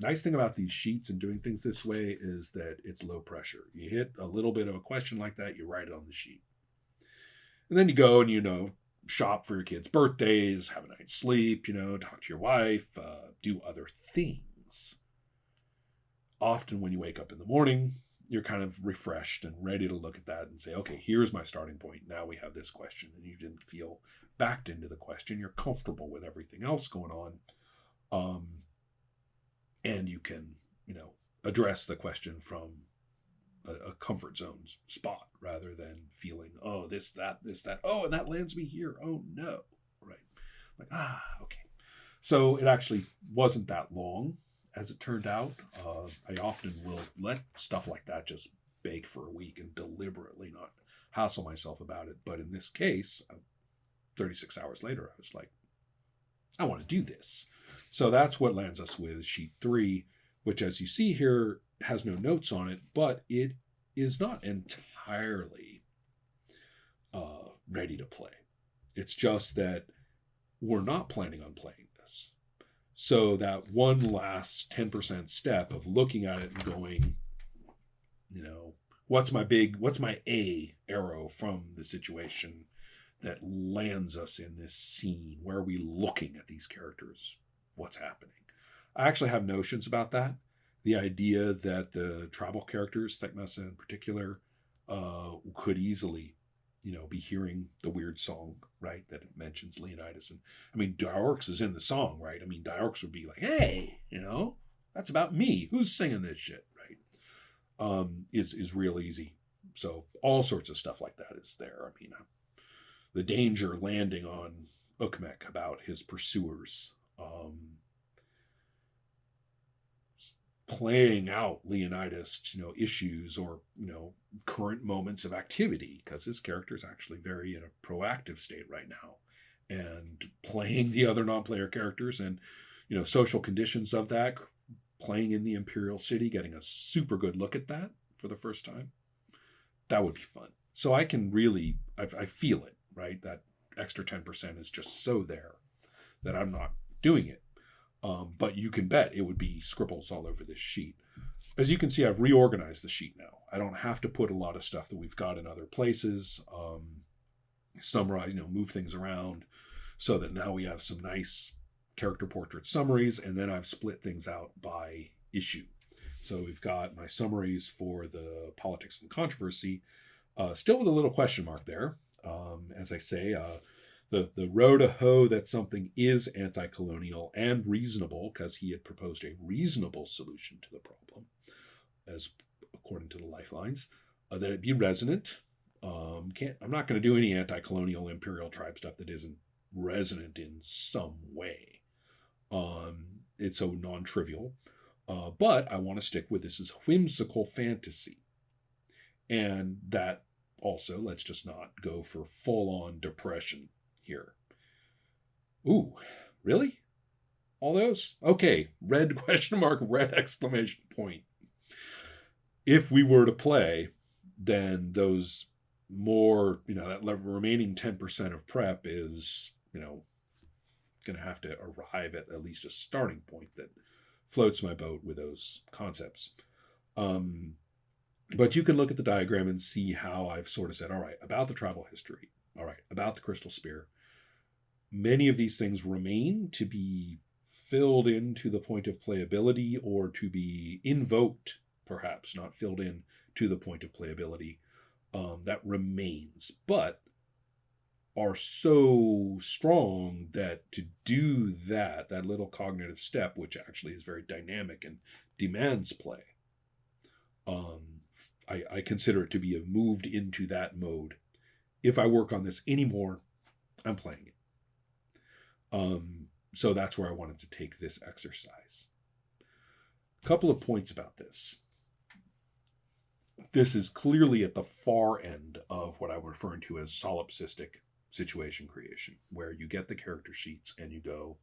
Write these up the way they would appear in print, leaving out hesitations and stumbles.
Nice thing about these sheets and doing things this way is that it's low pressure. You hit a little bit of a question like that, you write it on the sheet. And then you go and, shop for your kids' birthdays, have a night's sleep, talk to your wife, do other things. Often when you wake up in the morning, you're kind of refreshed and ready to look at that and say, okay, here's my starting point. Now we have this question. And you didn't feel backed into the question. You're comfortable with everything else going on. And you can, address the question from a comfort zone spot rather than feeling, oh, this, that, oh, and that lands me here. Oh, no. Right. Like, okay. So it actually wasn't that long, as it turned out. I often will let stuff like that just bake for a week and deliberately not hassle myself about it. But in this case, 36 hours later, I was like, I want to do this. So that's what lands us with sheet 3, which, as you see here, has no notes on it, but it is not entirely ready to play. It's just that we're not planning on playing this. So that one last 10% step of looking at it and going, what's my A arrow from the situation that lands us in this scene? Where are we looking at these characters? What's happening? I actually have notions about that. The idea that the tribal characters, Thekmessa in particular, could easily, be hearing the weird song, right, that it mentions Leonidas. And I mean, Diorix is in the song, right? I mean, Diorix would be like, hey, that's about me. Who's singing this shit, right? Is real easy. So all sorts of stuff like that is there. I mean, the danger landing on Ukmek about his pursuers, playing out Leonidas, issues or, current moments of activity, because his character is actually very in a proactive state right now, and playing the other non-player characters and, social conditions of that, playing in the Imperial City, getting a super good look at that for the first time. That would be fun. So I can really, I feel it, right? That extra 10% is just so there that I'm not doing it. But you can bet it would be scribbles all over this sheet. As you can see, I've reorganized the sheet now. I don't have to put a lot of stuff that we've got in other places, summarize, move things around so that now we have some nice character portrait summaries, and then I've split things out by issue. So we've got my summaries for the politics and controversy, still with a little question mark there. As I say, the row to hoe that something is anti-colonial and reasonable, because he had proposed a reasonable solution to the problem, as according to the lifelines, that it be resonant. I'm not going to do any anti-colonial imperial tribe stuff that isn't resonant in some way. It's so non-trivial. But I want to stick with this as whimsical fantasy. And that also, let's just not go for full-on depression here. Ooh, really? All those? Okay, red question mark, red exclamation point. If we were to play, then those more, that remaining 10% of prep is, going to have to arrive at least a starting point that floats my boat with those concepts. But you can look at the diagram and see how I've sort of said, all right, about the tribal history, all right, about the crystal spear. Many of these things remain to be filled in to the point of playability, or to be invoked, perhaps, not filled in to the point of playability. That remains, but are so strong that to do that little cognitive step, which actually is very dynamic and demands play, I consider it to be moved into that mode. If I work on this anymore, I'm playing it. So that's where I wanted to take this exercise. A couple of points about this. This is clearly at the far end of what I'm referring to as solipsistic situation creation, where you get the character sheets and you go,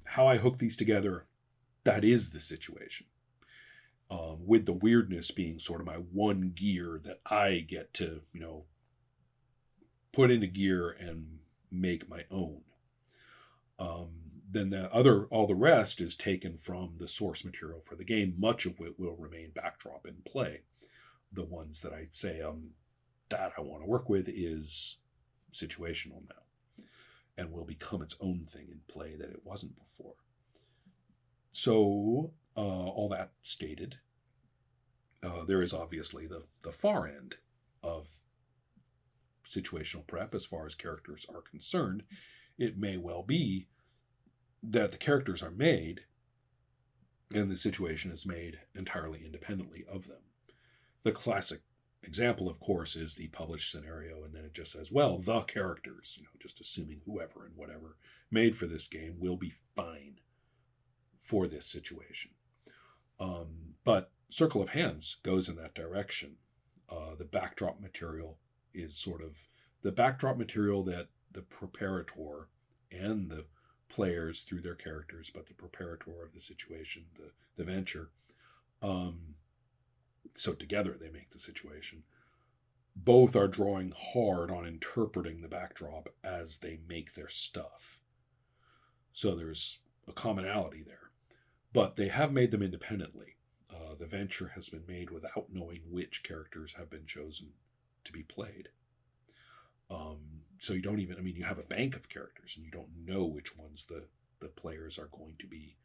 how I hook these together, that is the situation. With the weirdness being sort of my one gear that I get to, put into gear and make my own. then all the rest is taken from the source material for the game, much of which will remain backdrop in play. The ones that I say that I want to work with is situational now and will become its own thing in play that it wasn't before. So, all that stated, there is obviously the far end of situational prep as far as characters are concerned. It may well be that the characters are made and the situation is made entirely independently of them. The classic example, of course, is the published scenario, and then it just says, well, the characters, just assuming whoever and whatever made for this game will be fine for this situation. But Circle of Hands goes in that direction. The backdrop material is sort of the backdrop material that the preparator and the players through their characters, but the preparator of the situation, the venture, so together they make the situation. Both are drawing hard on interpreting the backdrop as they make their stuff. So there's a commonality there. But they have made them independently. The venture has been made without knowing which characters have been chosen to be played. So you don't even, you have a bank of characters and you don't know which ones the players are going to be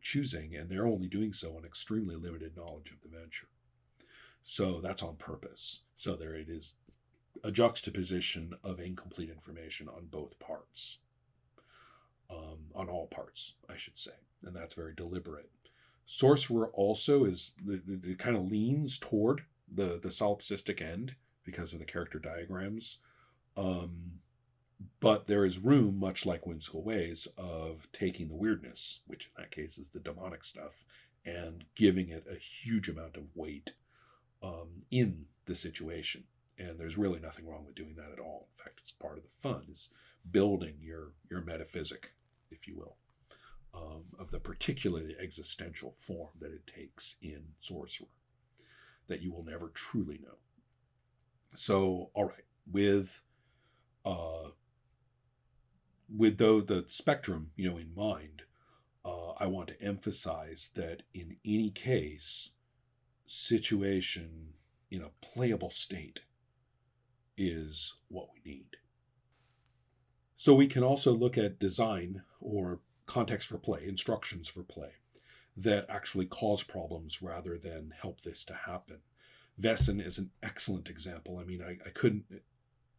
choosing, and they're only doing so on extremely limited knowledge of the venture. So that's on purpose. So there it is, a juxtaposition of incomplete information on both parts. On all parts, I should say. And that's very deliberate. Sorcerer also is, it kind of leans toward the solipsistic end because of the character diagrams. But there is room, much like Whimsical Ways, of taking the weirdness, which in that case is the demonic stuff, and giving it a huge amount of weight in the situation. And there's really nothing wrong with doing that at all. In fact, it's part of the fun, is building your metaphysic, if you will, of the particularly existential form that it takes in Sorcerer, that you will never truly know. So, all right, with the spectrum, in mind, I want to emphasize that in any case, situation in a playable state is what we need. So we can also look at design or context for play, instructions for play, that actually cause problems rather than help this to happen. Wesen is an excellent example. I couldn't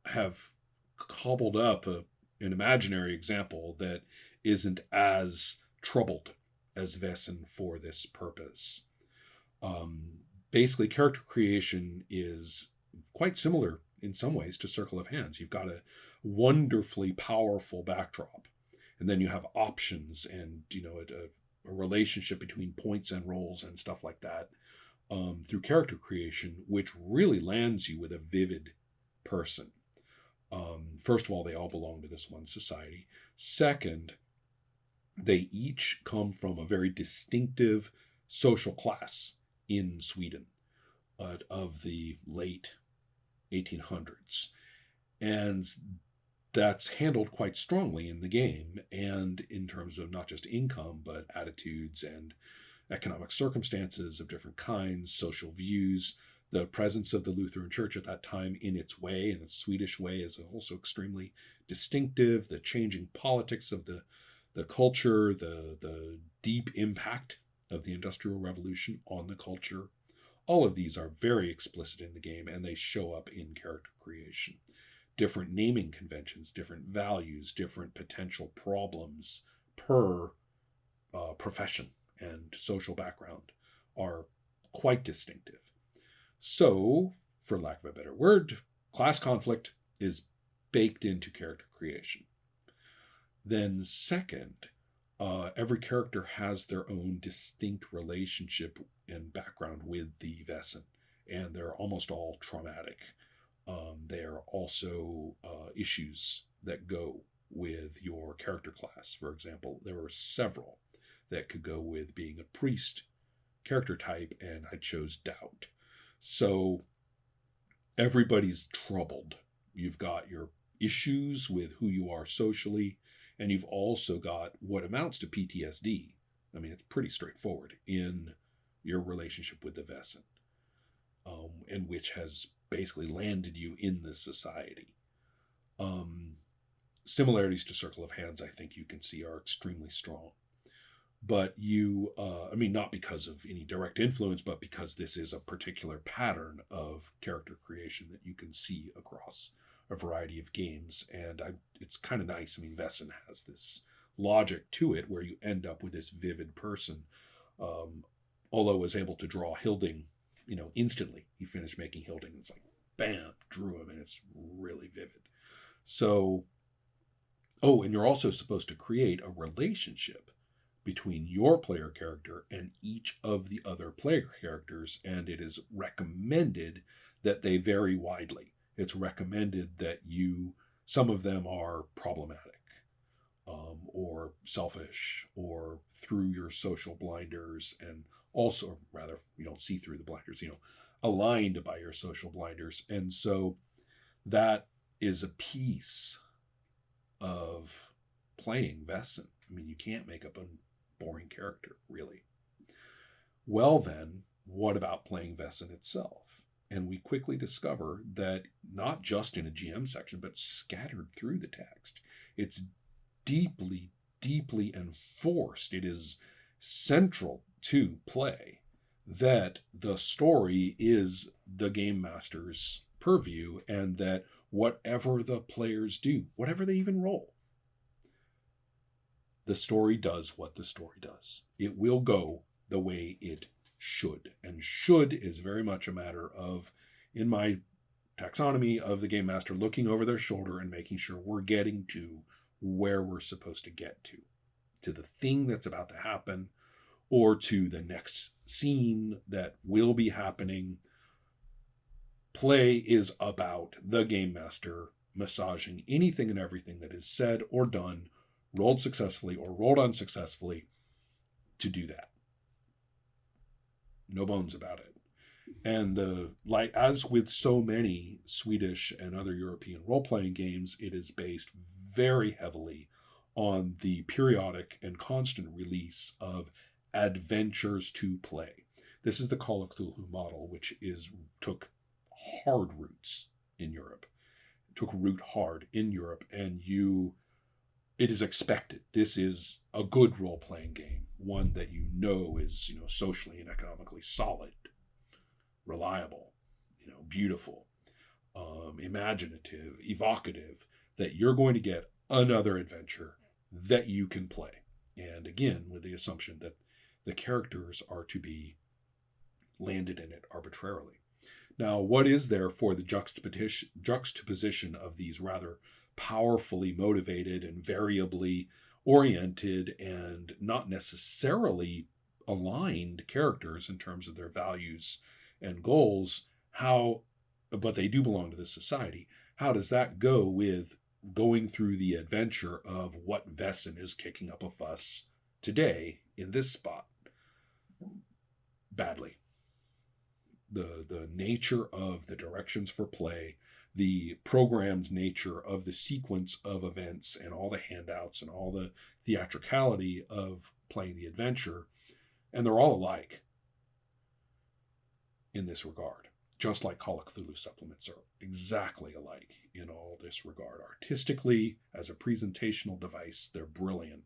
have cobbled up an imaginary example that isn't as troubled as Wesen for this purpose. Basically, character creation is quite similar in some ways to Circle of Hands. You've got a wonderfully powerful backdrop, and then you have options and a relationship between points and roles and stuff like that through character creation, which really lands you with a vivid person. First of all, they all belong to this one society. Second, they each come from a very distinctive social class in Sweden of the late 1800s. And that's handled quite strongly in the game, and in terms of not just income, but attitudes and economic circumstances of different kinds, social views. The presence of the Lutheran Church at that time in its way, in its Swedish way, is also extremely distinctive. The changing politics of the culture, the deep impact of the Industrial Revolution on the culture. All of these are very explicit in the game, and they show up in character creation. Different naming conventions, different values, different potential problems per profession and social background are quite distinctive. So, for lack of a better word, class conflict is baked into character creation. Then second, every character has their own distinct relationship and background with the Wesen, and they're almost all traumatic. There are also issues that go with your character class. For example, there were several that could go with being a priest character type, and I chose doubt. So everybody's troubled. You've got your issues with who you are socially, And you've also got what amounts to PTSD. I mean, it's pretty straightforward in your relationship with the Vesson, and which has basically landed you in this society. Similarities to Circle of Hands, I think you can see, are extremely strong. But you, I mean, not because of any direct influence, but because this is a particular pattern of character creation that you can see across a variety of games. And it's kind of nice. I mean, Vesson has this logic to it where you end up with this vivid person. Olo was able to draw Hilding, instantly. He finished making Hilding. It's like, bam, drew him, and it's really vivid. So, and you're also supposed to create a relationship between your player character and each of the other player characters, and it is recommended that they vary widely. It's recommended that some of them are problematic, or selfish, or through your social blinders, and also, rather, you don't see through the blinders, aligned by your social blinders. And so that is a piece of playing Vesson. I mean, you can't make up a boring character, really. Well, then, what about playing Vesson itself? And we quickly discover that not just in a GM section, but scattered through the text, it's deeply, deeply enforced. It is central to play that the story is the game master's purview, and that whatever the players do, whatever they even roll, the story does what the story does. It will go the way it should. And should is very much a matter of, in my taxonomy of the game master, looking over their shoulder and making sure we're getting to where we're supposed to get to the thing that's about to happen, or to the next scene that will be happening. Play is about the game master massaging anything and everything that is said or done, rolled successfully or rolled unsuccessfully, to do that. No bones about it. And as with so many Swedish and other European role-playing games, it is based very heavily on the periodic and constant release of adventures to play. This is the Call of Cthulhu model, which took hard roots in Europe. It took root hard in Europe, and it is expected. This is a good role-playing game, one that is socially and economically solid, reliable, beautiful, imaginative, evocative, that you're going to get another adventure that you can play. And again, with the assumption that the characters are to be landed in it arbitrarily. Now, what is there for the juxtaposition of these rather powerfully motivated and variably oriented and not necessarily aligned characters in terms of their values and goals? But they do belong to this society. How does that go with going through the adventure of what Vesson is kicking up a fuss today in this spot? Badly. The nature of the directions for play, the programmed nature of the sequence of events and all the handouts and all the theatricality of playing the adventure, and they're all alike in this regard. Just like Call of Cthulhu supplements are exactly alike in all this regard. Artistically, as a presentational device, they're brilliant.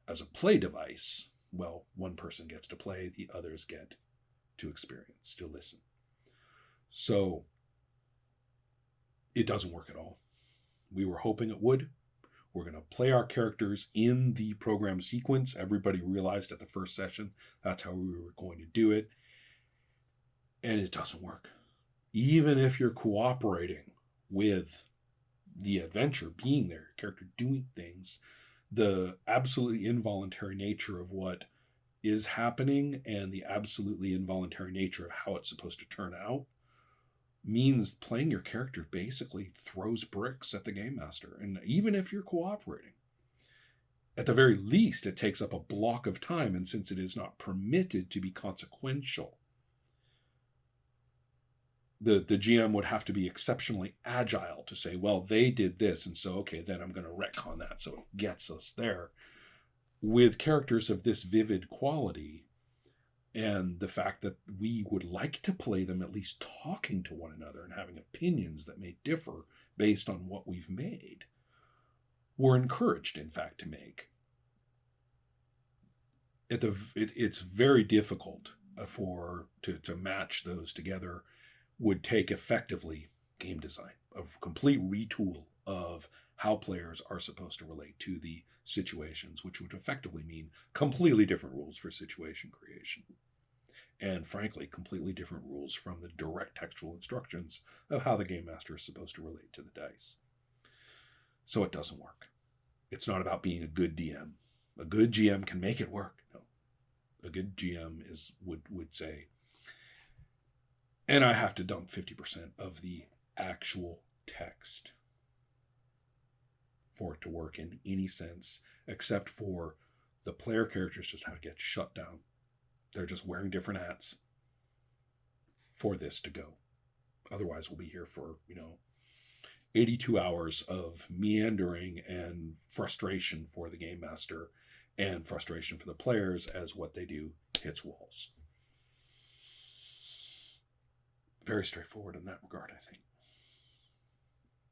As a play device, well, one person gets to play, the others get to experience, to listen. So it doesn't work at all. We were hoping it would. We're going to play our characters in the program sequence. Everybody realized at the first session that's how we were going to do it. And it doesn't work. Even if you're cooperating with the adventure, being there, character doing things, the absolutely involuntary nature of what is happening and the absolutely involuntary nature of how it's supposed to turn out means playing your character basically throws bricks at the game master. And even if you're cooperating, at the very least, it takes up a block of time. And since it is not permitted to be consequential, the GM would have to be exceptionally agile to say, well, they did this, and so okay, then I'm going to retcon that so it gets us there. With characters of this vivid quality, and the fact that we would like to play them at least talking to one another and having opinions that may differ based on what we've made, we're encouraged, in fact, to make. It's very difficult to match those together. Would take effectively game design, a complete retool of how players are supposed to relate to the situations, which would effectively mean completely different rules for situation creation. And frankly, completely different rules from the direct textual instructions of how the game master is supposed to relate to the dice. So it doesn't work. It's not about being a good DM. A good GM can make it work. No. A good GM would say, and I have to dump 50% of the actual text for it to work in any sense, except for the player characters just have to get shut down. They're just wearing different hats for this to go. Otherwise, we'll be here for, 82 hours of meandering and frustration for the game master and frustration for the players as what they do hits walls. Very straightforward in that regard, I think.